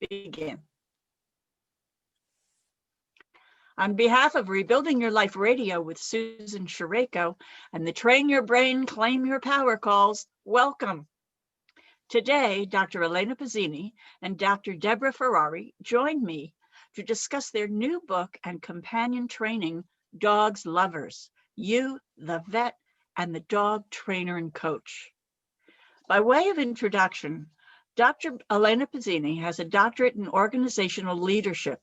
begin. On behalf of Rebuilding Your Life Radio with Susan Sherayko and the Train Your Brain, Claim Your Power calls, welcome. Today, Dr. Elena Pezzini and Dr. Debra Ferrari join me to discuss their new book and companion training, Dogs Lovers, You, the Vet, and the Dog Trainer and Coach. By way of introduction, Dr. Elena Pezzini has a doctorate in organizational leadership.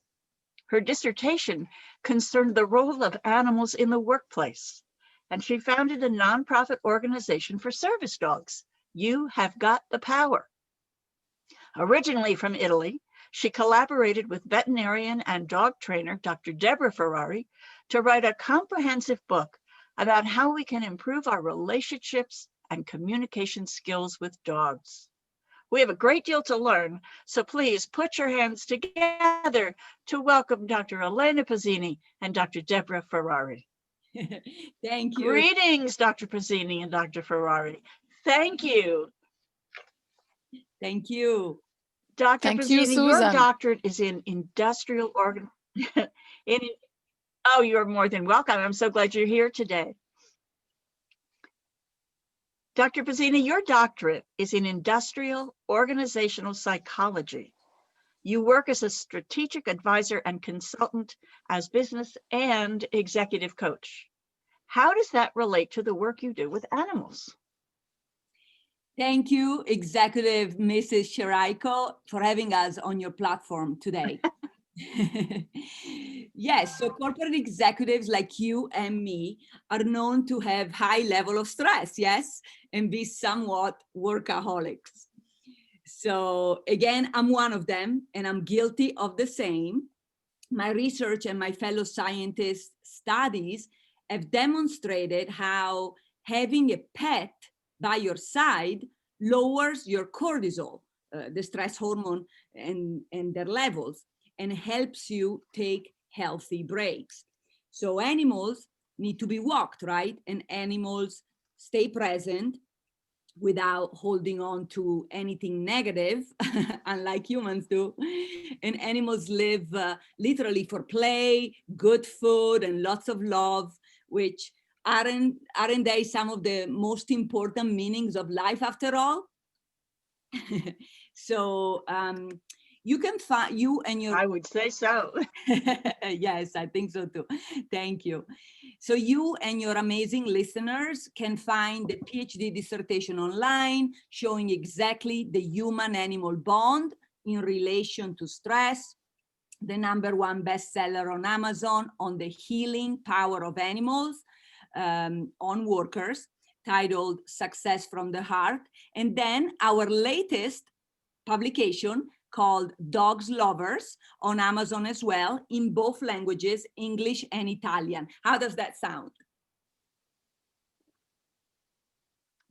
Her dissertation concerned the role of animals in the workplace, and she founded a nonprofit organization for service dogs, You Have Got the Power. Originally from Italy, she collaborated with veterinarian and dog trainer Dr. Debra Ferrari to write a comprehensive book about how we can improve our relationships and communication skills with dogs. We have a great deal to learn, so please put your hands together to welcome Dr. Elena Pezzini and Dr. Debra Ferrari. Thank you. Greetings, Dr. Pezzini and Dr. Ferrari. Thank you. Thank you. Dr. Thank Pezzini, you, your Susan. doctorate is in industrial Oh, you're more than welcome. I'm so glad you're here today. Dr. Pezzini, your doctorate is in industrial organizational psychology. You work as a strategic advisor and consultant as business and executive coach. How does that relate to the work you do with animals? Thank you, Executive Mrs. Sherayko, for having us on your platform today. Yes, so corporate executives like you and me are known to have high level of stress, yes, and be somewhat workaholics. So again, I'm one of them, and I'm guilty of the same. My research and my fellow scientists' studies have demonstrated how having a pet by your side lowers your cortisol, the stress hormone, and their levels, and helps you take healthy breaks. So animals need to be walked, right? And animals stay present without holding on to anything negative, unlike humans do. And animals live literally for play, good food, and lots of love, which aren't they some of the most important meanings of life after all? So you can find you and your... I would say so. Yes, I think so too. Thank you. So you and your amazing listeners can find the PhD dissertation online showing exactly the human-animal bond in relation to stress, the #1 bestseller on Amazon on the healing power of animals, on workers, titled Success from the Heart, and then our latest publication called Dogs Lovers on Amazon as well, in both languages, English and Italian. How does that sound?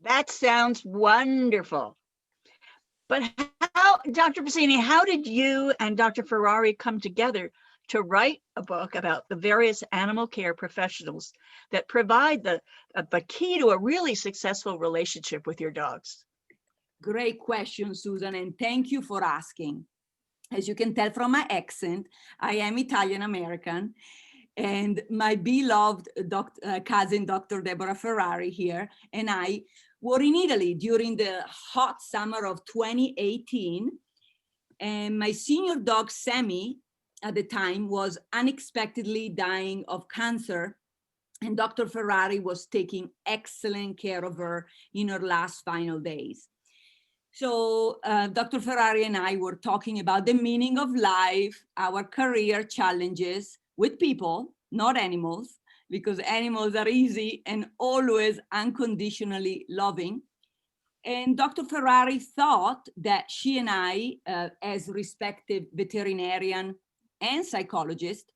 That sounds wonderful. But how, Dr. Pezzini, how did you and Dr. Ferrari come together to write a book about the various animal care professionals that provide the key to a really successful relationship with your dogs? Great question, Susan, and thank you for asking. As you can tell from my accent, I am Italian-American, and my beloved cousin, Dr. Debra Ferrari here, and I were in Italy during the hot summer of 2018, and my senior dog, Sammy, at the time was unexpectedly dying of cancer, and Dr. Ferrari was taking excellent care of her in her last final days. So Dr. Ferrari and I were talking about the meaning of life, our career challenges with people, not animals, because animals are easy and always unconditionally loving. And Dr. Ferrari thought that she and I, as respective veterinarian and psychologist,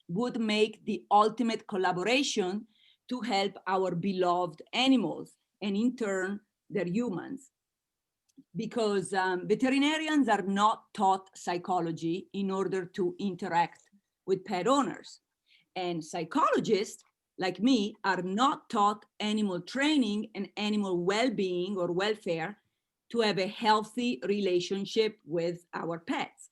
would make the ultimate collaboration to help our beloved animals, and in turn, their humans. Because veterinarians are not taught psychology in order to interact with pet owners. And psychologists, like me, are not taught animal training and animal well-being or welfare to have a healthy relationship with our pets.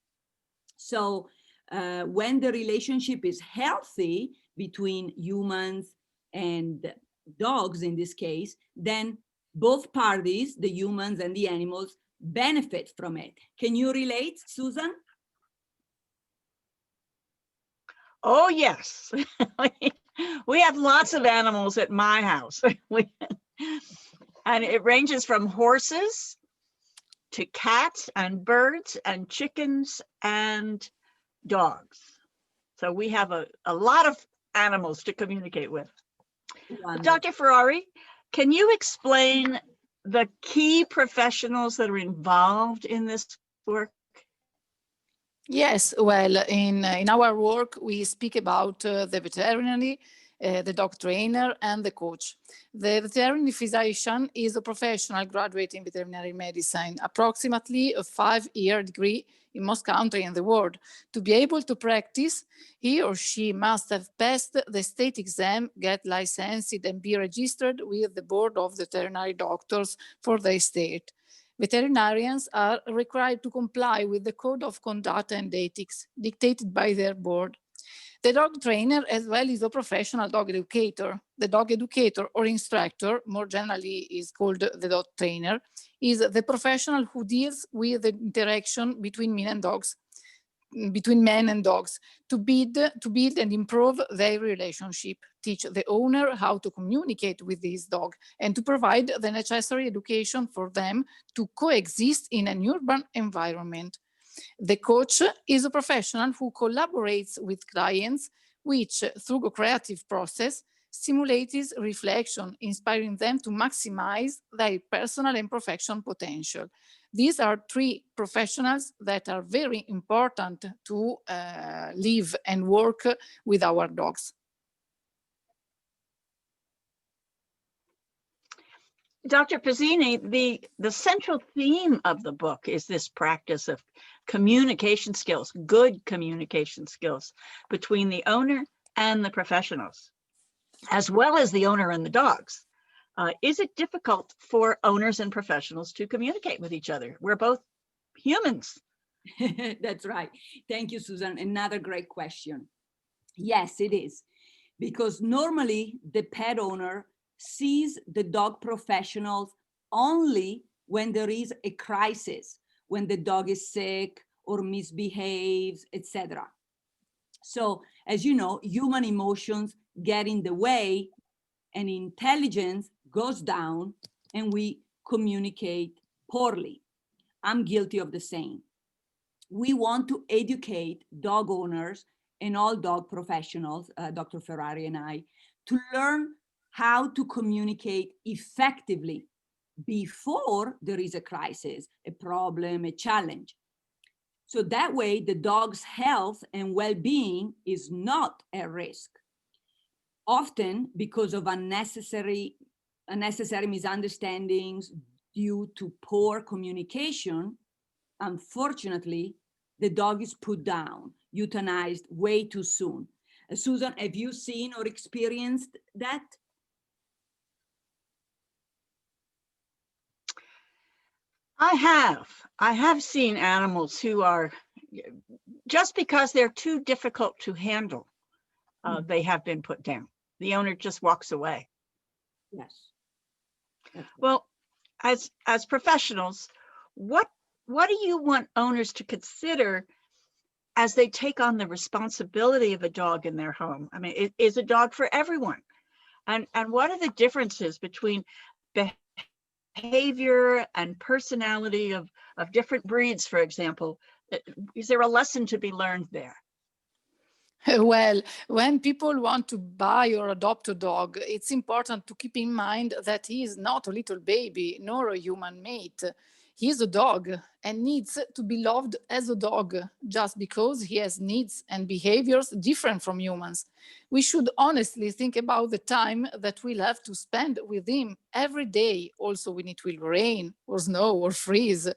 So when the relationship is healthy between humans and dogs in this case, then both parties, the humans and the animals, benefit from it. Can you relate, Susan? Oh, yes. We have lots of animals at my house. And it ranges from horses to cats and birds and chickens and dogs. So we have a lot of animals to communicate with. Wonderful. Dr. Ferrari, can you explain the key professionals that are involved in this work? Yes, well, in our work, we speak about the veterinary, the dog trainer, and the coach. The veterinary physician is a professional graduate in veterinary medicine, approximately a 5-year degree in most countries in the world. To be able to practice, he or she must have passed the state exam, get licensed, and be registered with the board of veterinary doctors for their state. Veterinarians are required to comply with the code of conduct and ethics dictated by their board. The dog trainer as well is a professional dog educator. The dog educator or instructor, more generally is called the dog trainer, is the professional who deals with the interaction between men and dogs to build and improve their relationship, teach the owner how to communicate with his dog, and to provide the necessary education for them to coexist in an urban environment. The coach is a professional who collaborates with clients, which through a creative process stimulates reflection, inspiring them to maximize their personal and professional potential. These are 3 professionals that are very important to live and work with our dogs. Dr. Pezzini, the central theme of the book is this practice of communication skills, good communication skills between the owner and the professionals, as well as the owner and the dogs. Is it difficult for owners and professionals to communicate with each other? We're both humans. That's right. Thank you, Susan. Another great question. Yes, it is. Because normally the pet owner sees the dog professionals only when there is a crisis, when the dog is sick or misbehaves, etc. So, as you know, human emotions get in the way and intelligence goes down and we communicate poorly. I'm guilty of the same. We want to educate dog owners and all dog professionals, Dr. Ferrari and I, to learn how to communicate effectively before there is a crisis, a problem, a challenge. So that way the dog's health and well-being is not at risk. Often because of unnecessary misunderstandings due to poor communication, unfortunately, the dog is put down, euthanized way too soon. Susan, have you seen or experienced that? I have seen animals who are, just because they're too difficult to handle, they have been put down. The owner just walks away. Yes. Well, as professionals, what do you want owners to consider as they take on the responsibility of a dog in their home? I mean, it is a dog for everyone. And what are the differences between behavior and personality of different breeds, for example? Is there a lesson to be learned there? Well, when people want to buy or adopt a dog, it's important to keep in mind that he is not a little baby nor a human mate. He is a dog and needs to be loved as a dog just because he has needs and behaviors different from humans. We should honestly think about the time that we'll have to spend with him every day, also when it will rain or snow or freeze.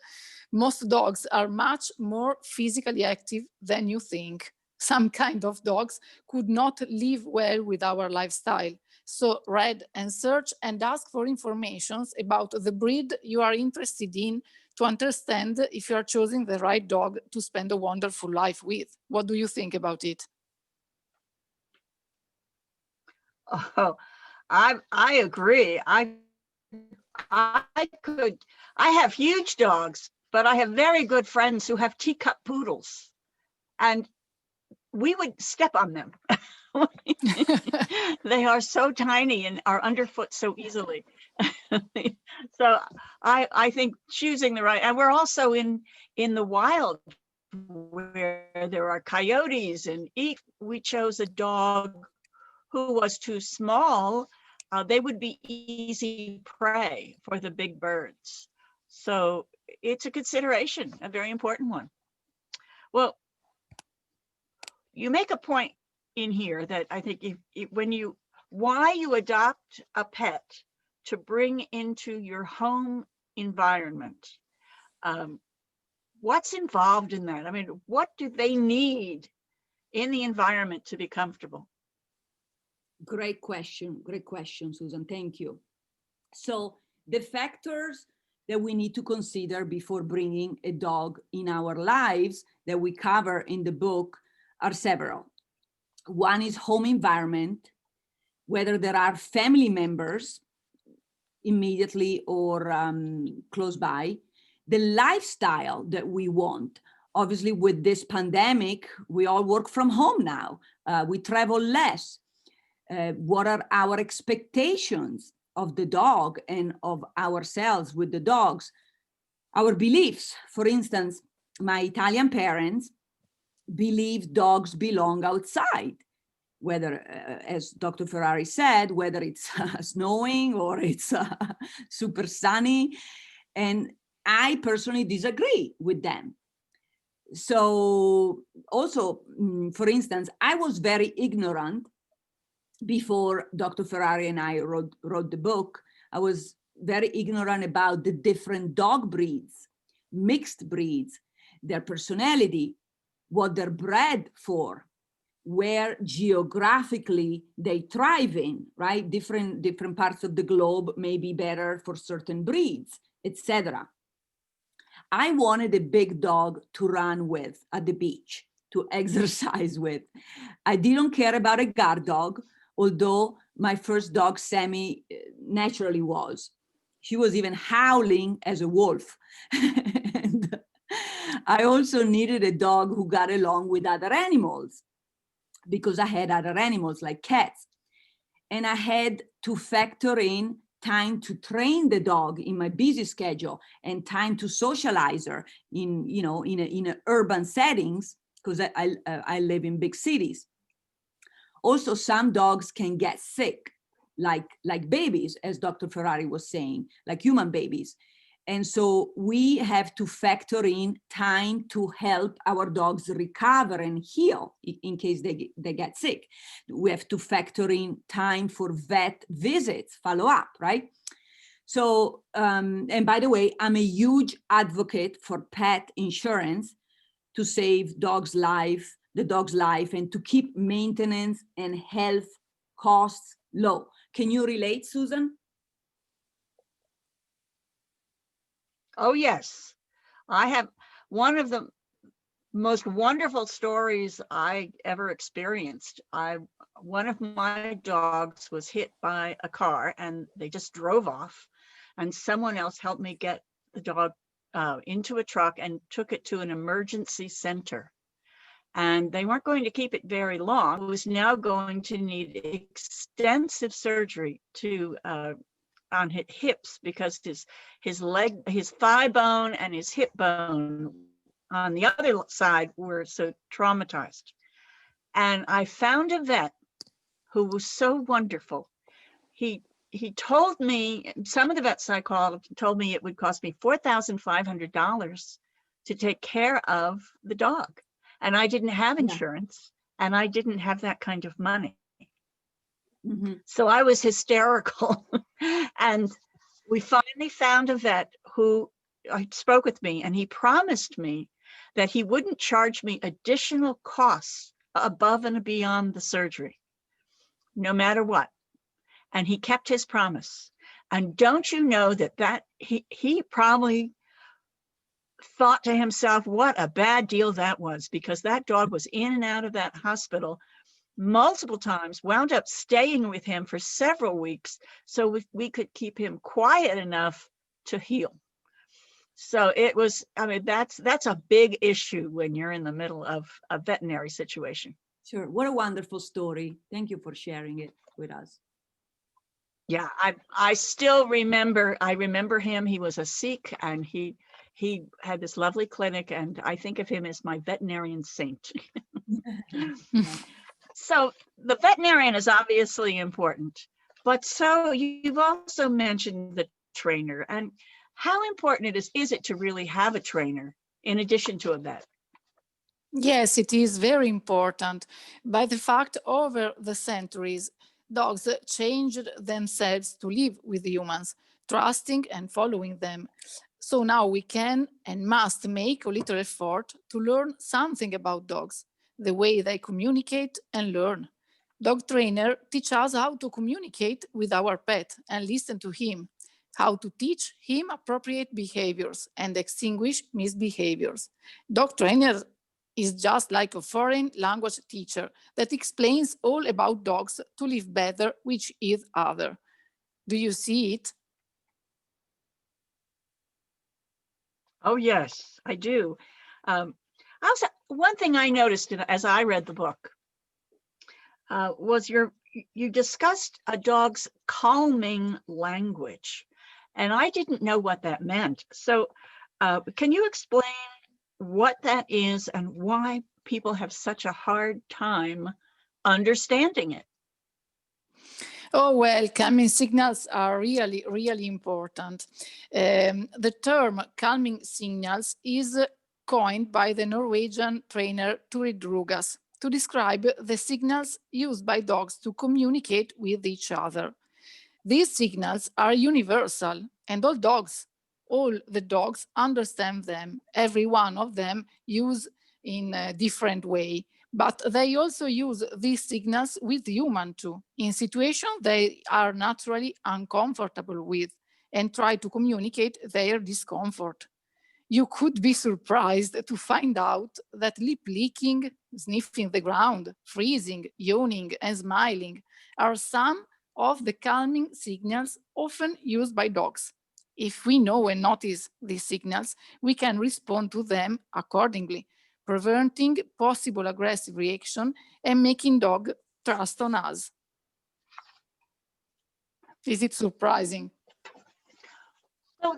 Most dogs are much more physically active than you think. Some kind of dogs could not live well with our lifestyle. So read and search and ask for information about the breed you are interested in to understand if you are choosing the right dog to spend a wonderful life with. What do you think about it? Oh, I agree. I have huge dogs, but I have very good friends who have teacup poodles, and we would step on them. They are so tiny and are underfoot so easily. So I think choosing the right, and we're also in the wild where there are coyotes, and we chose a dog who was too small. They would be easy prey for the big birds. So it's a consideration, a very important one. Well, you make a point in here that I think why you adopt a pet to bring into your home environment. What's involved in that? I mean, what do they need in the environment to be comfortable? Great question, Susan, thank you. So the factors that we need to consider before bringing a dog in our lives that we cover in the book are several. One is home environment, whether there are family members immediately or close by, the lifestyle that we want. Obviously, with this pandemic, we all work from home now. We travel less. What are our expectations of the dog and of ourselves with the dogs? Our beliefs, for instance, my Italian parents believe dogs belong outside, whether, as Dr. Ferrari said, whether it's snowing or it's super sunny. And I personally disagree with them. So also, for instance, I was very ignorant before Dr. Ferrari and I wrote the book. I was very ignorant about the different dog breeds, mixed breeds, their personality, what they're bred for, where geographically they thrive in, right? Different parts of the globe may be better for certain breeds, etc. I wanted a big dog to run with at the beach, to exercise with. I didn't care about a guard dog, although my first dog, Sammy, naturally was. She was even howling as a wolf. And I also needed a dog who got along with other animals, because I had other animals like cats. And I had to factor in time to train the dog in my busy schedule and time to socialize her in urban settings, because I live in big cities. Also, some dogs can get sick, like babies, as Dr. Ferrari was saying, like human babies. And so we have to factor in time to help our dogs recover and heal in case they get sick. We have to factor in time for vet visits, follow up, right? So, and by the way, I'm a huge advocate for pet insurance to save the dog's life, and to keep maintenance and health costs low. Can you relate, Susan? Oh, yes. I have one of the most wonderful stories I ever experienced. One of my dogs was hit by a car and they just drove off, and someone else helped me get the dog into a truck and took it to an emergency center. And they weren't going to keep it very long. It was now going to need extensive surgery on his hips, because his thigh bone and his hip bone on the other side were so traumatized. And I found a vet who was so wonderful. He told me, some of the vets I called told me it would cost me $4,500 to take care of the dog. And I didn't have insurance, and I didn't have that kind of money. Mm-hmm. So I was hysterical. And we finally found a vet who spoke with me, and he promised me that he wouldn't charge me additional costs above and beyond the surgery, no matter what. And he kept his promise. And don't you know that he probably thought to himself, what a bad deal that was, because that dog was in and out of that hospital multiple times, wound up staying with him for several weeks so we could keep him quiet enough to heal. So it was, I mean, that's a big issue when you're in the middle of a veterinary situation. Sure. What a wonderful story. Thank you for sharing it with us. Yeah, I still remember, I remember him. He was a Sikh, and he had this lovely clinic, and I think of him as my veterinarian saint. So the veterinarian is obviously important, but so you've also mentioned the trainer, and how important is it to really have a trainer in addition to a vet? Yes, it is very important. By the fact, over the centuries, dogs changed themselves to live with humans, trusting and following them. So now we can and must make a little effort to learn something about dogs, the way they communicate and learn. Dog trainer teach us how to communicate with our pet and listen to him, how to teach him appropriate behaviors and extinguish misbehaviors. Dog trainer is just like a foreign language teacher that explains all about dogs to live better with each other. Do you see it? Oh, yes, I do. Also, one thing I noticed as I read the book was you discussed a dog's calming language, and I didn't know what that meant. So can you explain what that is and why people have such a hard time understanding it? Oh, well, calming signals are really, really important. The term calming signals is coined by the Norwegian trainer Turid Rugas to describe the signals used by dogs to communicate with each other. These signals are universal, and all the dogs understand them. Every one of them use in a different way, but they also use these signals with humans too, in situations they are naturally uncomfortable with, and try to communicate their discomfort. You could be surprised to find out that lip licking, sniffing the ground, freezing, yawning, and smiling are some of the calming signals often used by dogs. If we know and notice these signals, we can respond to them accordingly, preventing possible aggressive reaction and making dog trust on us. Is it surprising? So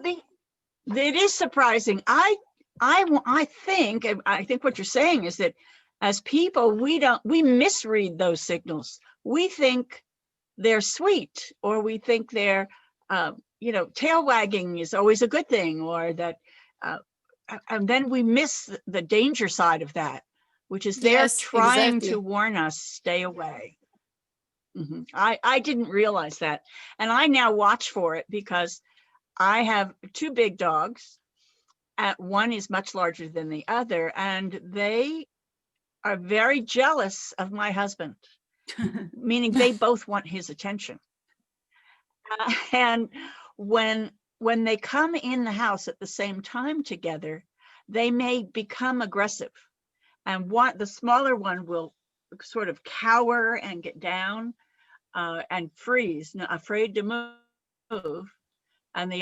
it is surprising. I think what you're saying is that as people, we misread those signals. We think they're sweet, or we think they're, tail wagging is always a good thing, or that, and then we miss the danger side of that, which is they're trying to warn us, stay away. Mm-hmm. I didn't realize that. And I now watch for it because I have two big dogs. One is much larger than the other, and they are very jealous of my husband, meaning they both want his attention. And when they come in the house at the same time together, they may become aggressive. And the smaller one will sort of cower and get down and freeze, afraid to move. And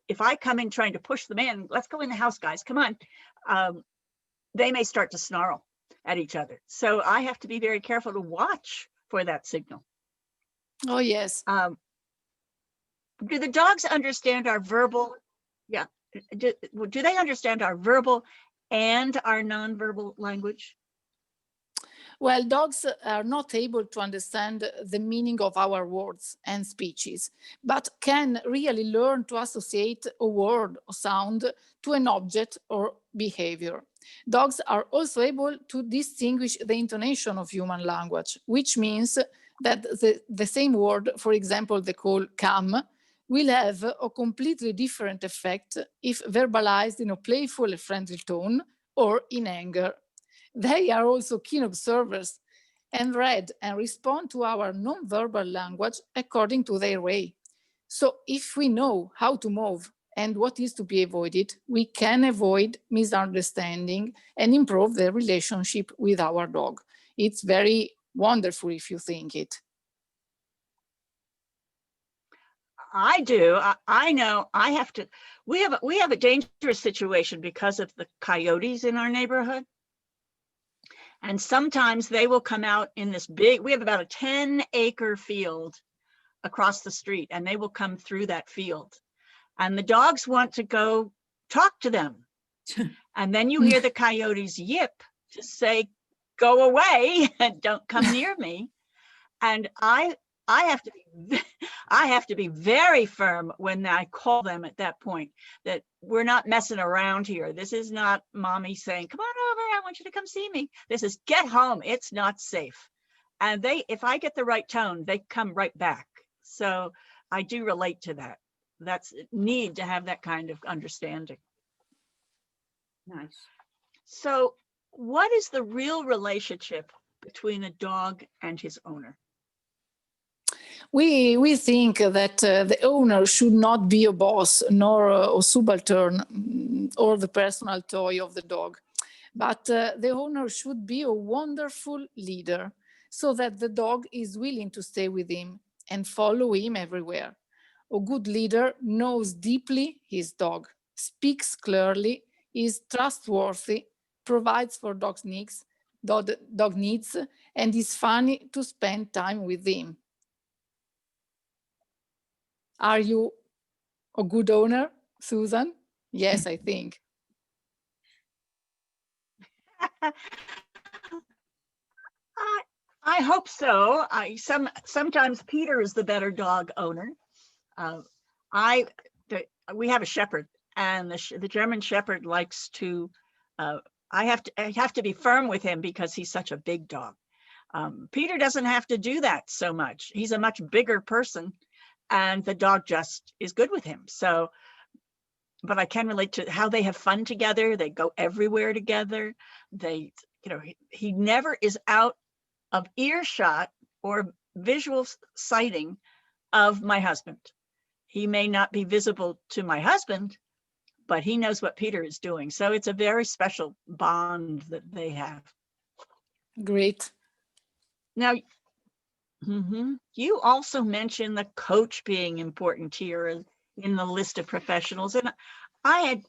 if I come in trying to push them in, let's go in the house, guys, come on, they may start to snarl at each other. So I have to be very careful to watch for that signal. Oh, yes. Do the dogs understand our verbal? Yeah. Do they understand our verbal and our nonverbal language? Well, dogs are not able to understand the meaning of our words and speeches, but can really learn to associate a word or sound to an object or behavior. Dogs are also able to distinguish the intonation of human language, which means that the same word, for example, the call come, will have a completely different effect if verbalized in a playful and friendly tone or in anger. They are also keen observers and read and respond to our non-verbal language according to their way. So if we know how to move and what is to be avoided, we can avoid misunderstanding and improve the relationship with our dog. It's very wonderful if you think it. I do. I know I have to, we have a dangerous situation because of the coyotes in our neighborhood. And sometimes they will come out in this big, we have about a 10-acre field across the street, and they will come through that field. And the dogs want to go talk to them. And then you hear the coyotes yip to say, go away and don't come near me. And I have to be very firm when I call them at that point, that we're not messing around here. This is not mommy saying, come on over, I want you to come see me. This is get home, it's not safe. And if I get the right tone, they come right back. So I do relate to that. That's need to have that kind of understanding. Nice. So what is the real relationship between a dog and his owner? We think that the owner should not be a boss, nor a subaltern, or the personal toy of the dog. But the owner should be a wonderful leader, so that the dog is willing to stay with him and follow him everywhere. A good leader knows deeply his dog, speaks clearly, is trustworthy, provides for dog needs, and is funny to spend time with him. Are you a good owner, Susan? Yes, I think. I hope so. Sometimes Peter is the better dog owner. We have a shepherd, and the German shepherd likes to. I have to be firm with him because he's such a big dog. Peter doesn't have to do that so much. He's a much bigger person, and the dog just is good with him. So, but I can relate to how they have fun together. They go everywhere together. He never is out of earshot or visual sighting of my husband. He may not be visible to my husband, but he knows what Peter is doing. So it's a very special bond that they have. Great. Now, you also mentioned the coach being important here in the list of professionals. And I had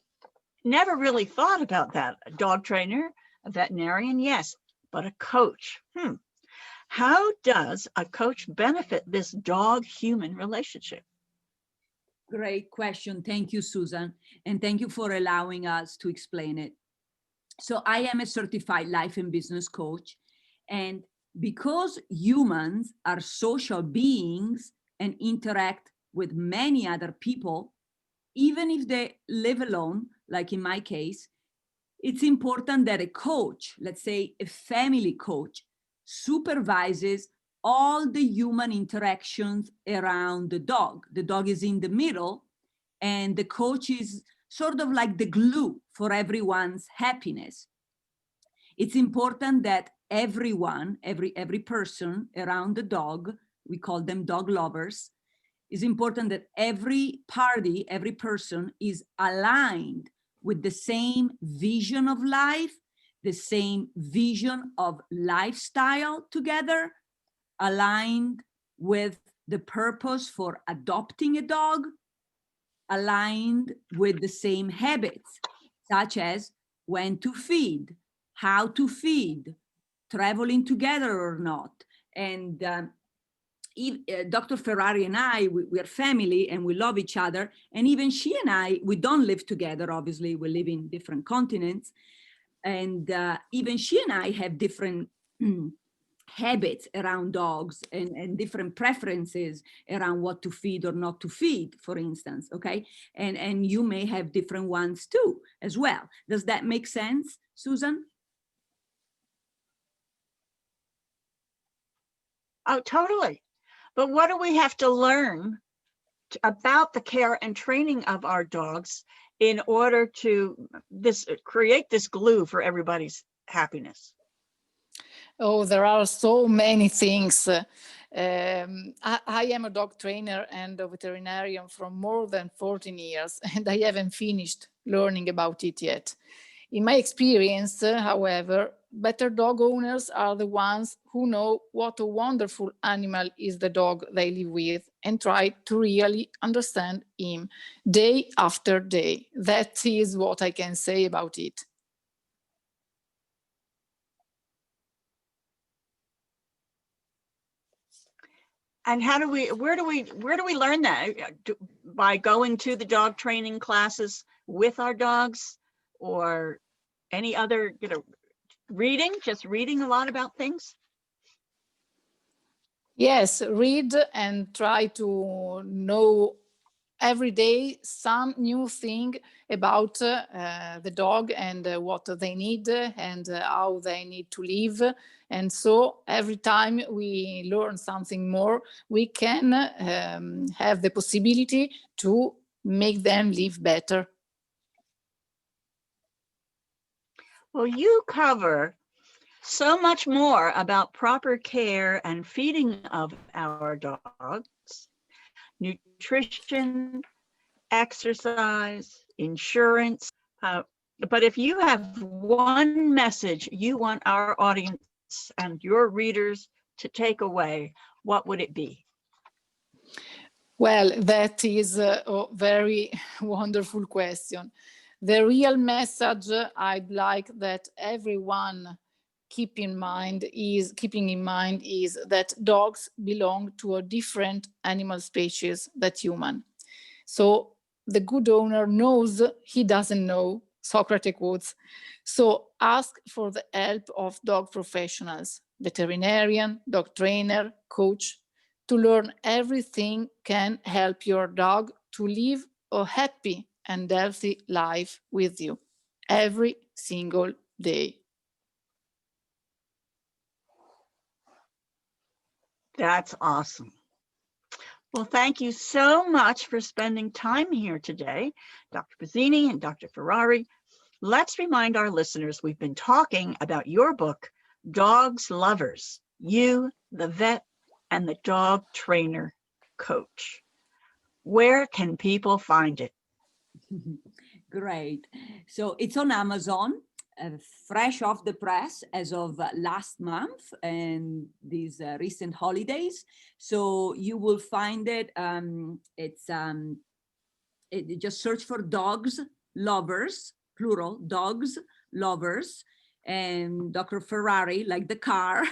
never really thought about that. A dog trainer, a veterinarian, yes, but a coach. How does a coach benefit this dog-human relationship? Great question. Thank you, Susan. And thank you for allowing us to explain it. So I am a certified life and business coach. And because humans are social beings and interact with many other people, even if they live alone, like in my case, it's important that a coach, let's say a family coach, supervises all the human interactions around the dog. The dog is in the middle, and the coach is sort of like the glue for everyone's happiness. It's important that everyone, every person around the dog, we call them dog lovers, it's important that every party, every person is aligned with the same vision of life, the same vision of lifestyle together, aligned with the purpose for adopting a dog, aligned with the same habits, such as when to feed, how to feed, traveling together or not. And Dr. Ferrari and I, we are family and we love each other. And even she and I, we don't live together, obviously, we live in different continents. And even she and I have different habits around dogs and different preferences around what to feed or not to feed, for instance, okay? And you may have different ones too, as well. Does that make sense, Susan? Oh, totally. But what do we have to learn about the care and training of our dogs in order to create this glue for everybody's happiness? Oh, there are so many things. I am a dog trainer and a veterinarian for more than 14 years, and I haven't finished learning about it yet. In my experience, however, better dog owners are the ones who know what a wonderful animal is the dog they live with and try to really understand him day after day. That is what I can say about it. And where do we learn that? By going to the dog training classes with our dogs, or any other, just reading a lot about things? Yes, read and try to know every day some new thing about the dog and what they need and how they need to live. And so every time we learn something more, we can have the possibility to make them live better. Well, you cover so much more about proper care and feeding of our dogs, nutrition, exercise, insurance. But if you have one message you want our audience and your readers to take away, what would it be? Well, that is a very wonderful question. The real message I'd like that everyone keeping in mind is that dogs belong to a different animal species than human. So the good owner knows he doesn't know, Socrates quotes. So ask for the help of dog professionals, veterinarian, dog trainer, coach, to learn everything can help your dog to live a happy and healthy life with you every single day. That's awesome. Well, thank you so much for spending time here today, Dr. Pezzini and Dr. Ferrari. Let's remind our listeners we've been talking about your book, Dogs Lovers, You, the Vet, and the Dog Trainer Coach. Where can people find it? Great. So it's on Amazon, fresh off the press as of last month and these recent holidays. So you will find it. Just search for Dogs Lovers, plural, Dogs Lovers, and Dr. Ferrari, like the car,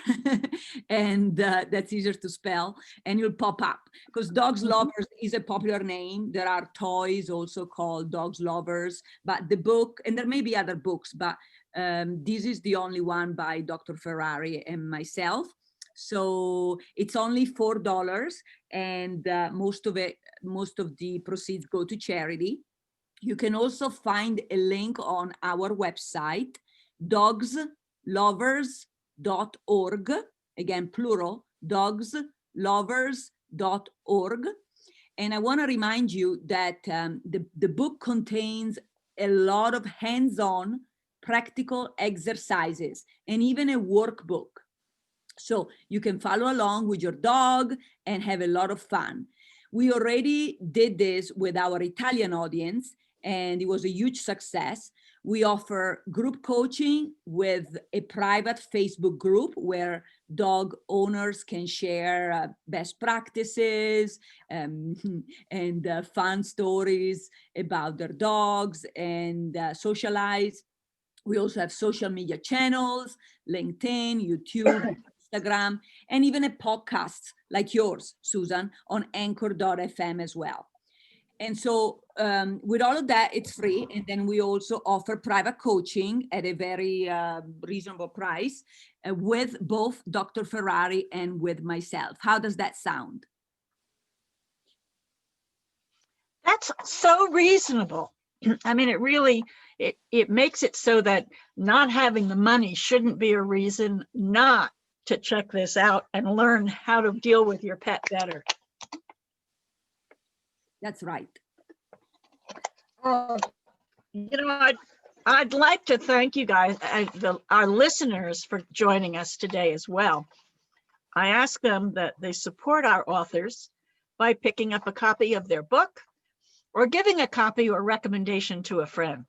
and that's easier to spell, and you'll pop up, because Dogs Lovers is a popular name. There are toys also called Dogs Lovers, but the book, and there may be other books, but this is the only one by Dr. Ferrari and myself. So it's only $4, and most of the proceeds go to charity. You can also find a link on our website, dogslovers.org, again, plural, dogslovers.org. And I want to remind you that the book contains a lot of hands-on practical exercises and even a workbook. So you can follow along with your dog and have a lot of fun. We already did this with our Italian audience, and it was a huge success. We offer group coaching with a private Facebook group where dog owners can share best practices and fun stories about their dogs and socialize. We also have social media channels, LinkedIn, YouTube, Instagram, and even a podcast like yours, Susan, on anchor.fm as well. And so with all of that, it's free. And then we also offer private coaching at a very reasonable price with both Dr. Ferrari and with myself. How does that sound? That's so reasonable. I mean, it makes it so that not having the money shouldn't be a reason not to check this out and learn how to deal with your pet better. That's right. I'd like to thank you guys, our listeners, for joining us today as well. I ask them that they support our authors by picking up a copy of their book or giving a copy or recommendation to a friend.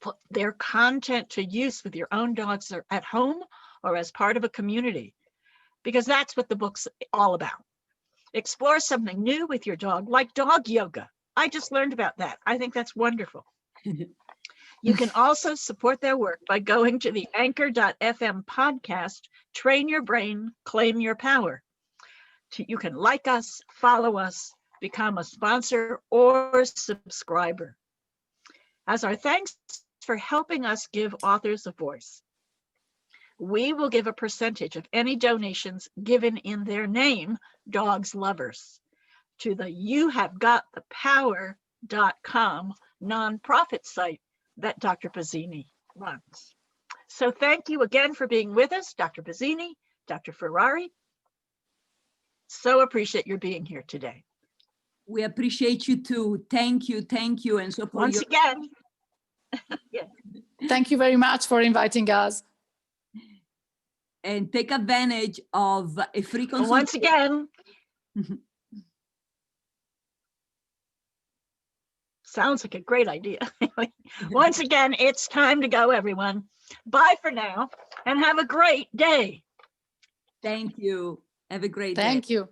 Put their content to use with your own dogs at home or as part of a community, because that's what the book's all about. Explore something new with your dog, like dog yoga. I just learned about that. I think that's wonderful. You can also support their work by going to the anchor.fm podcast, Train Your Brain, Claim Your Power. You can like us, follow us, become a sponsor or subscriber. As our thanks for helping us give authors a voice, we will give a percentage of any donations given in their name, Dogs Lovers, to the youhaveGotThePower.com nonprofit site that Dr. Pezzini runs. So thank you again for being with us, Dr. Pezzini, Dr. Ferrari. So appreciate your being here today. We appreciate you too. Thank you. And so for Once again, Thank you very much for inviting us. and take advantage of a free consultation. once again, sounds like a great idea. Once again, it's time to go, everyone. Bye for now and have a great day. Thank you. Have a great day. Thank you.